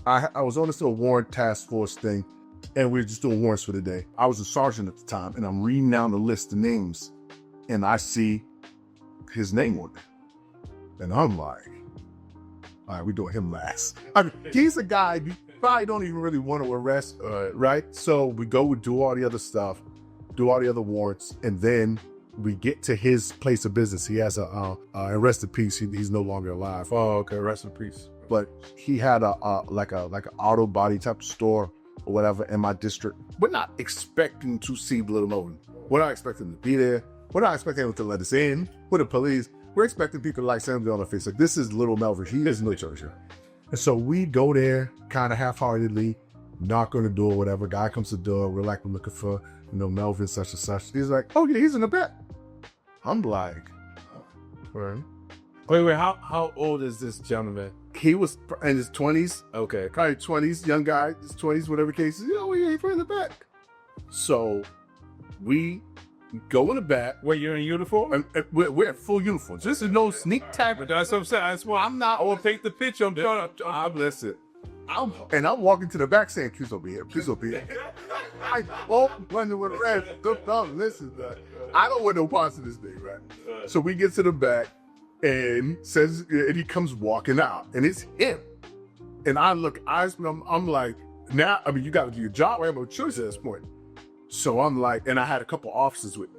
I was on this little warrant task force thing, and we were just doing warrants for the day. I was a sergeant at the time, and I'm reading down the list of names, and I see his name on there. And I'm like, all right, we're doing him last. I mean, he's a guy you probably don't even really want to arrest, right? So we do all the other stuff, do all the other warrants, and then we get to his place of business. He has and rest in peace, he's no longer alive. Oh, okay, rest in peace. But he had like an auto body type of store or whatever in my district. We're not expecting to see little Melvin. We're not expecting to be there. We're not expecting him to let us in with the police. We're expecting people to like something on their face. Like, this is little Melvin. He is notorious. And so we go there kind of half-heartedly, knock on the door, whatever. Guy comes to the door. We're like, we're looking for, Melvin such and such. He's like, oh yeah, he's in the back. I'm like, Wait, how old is this gentleman? he was in his 20s. Okay. Probably 20s, young guy, his 20s, whatever case. He's in the back. So we go in the back. Wait, you're in uniform? And we're in full uniforms. This is no sneak tactic. But that's what I'm saying. That's why I'm not. I will take the picture. I'm trying to. Listen. I'm walking to the back saying, please don't be here. Please don't be here. I wonder what red. Listen, I don't want no parts of this thing, right? So we get to the back and he comes walking out, and it's him. And I'm like, now, I mean, you got to do your job. I have no choice at this point. So I'm like, and I had a couple officers with me.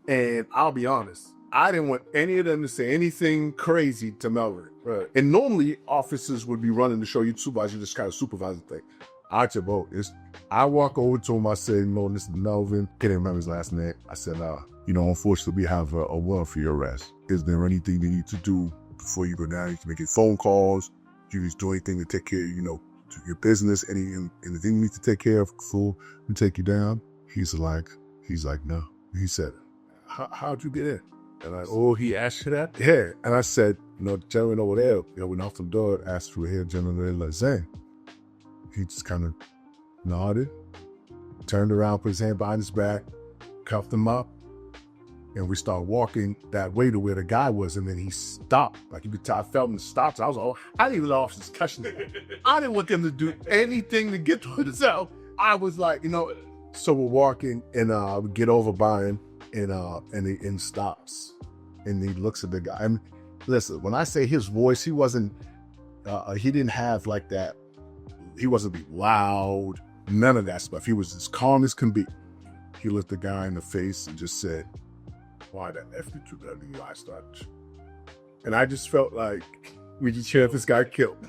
And I'll be honest, I didn't want any of them to say anything crazy to Melvin. Right. And normally officers would be running the show. You'd supervise, you just kind of supervise the thing. I walk over to him, I said, this is Melvin. Can't even remember his last name. I said, unfortunately, we have a warrant for your arrest. Is there anything you need to do before you go down? You can make phone calls. You need to do anything to take care of, to your business. Anything you need to take care of before we take you down? He's like, no. He said, how'd you get in? And he asked you that? Yeah. And I said, the gentleman over there, went off the door, asked for a gentleman like Zane. He just kind of nodded, turned around, put his hand behind his back, cuffed him up, and we started walking that way to where the guy was, and then he stopped. Like, you could tell, I felt him stop. So I was like, I didn't even let officers catch him. I didn't want them to do anything to get to himself. I was like, so we're walking, and we get over by him, and he stops, and he looks at the guy. I mean, listen, when I say his voice, he didn't have like that. He wasn't be loud, none of that stuff. He was as calm as can be. He looked the guy in the face and just said, why the F did you let me? I started. And I just felt like we just had this guy killed.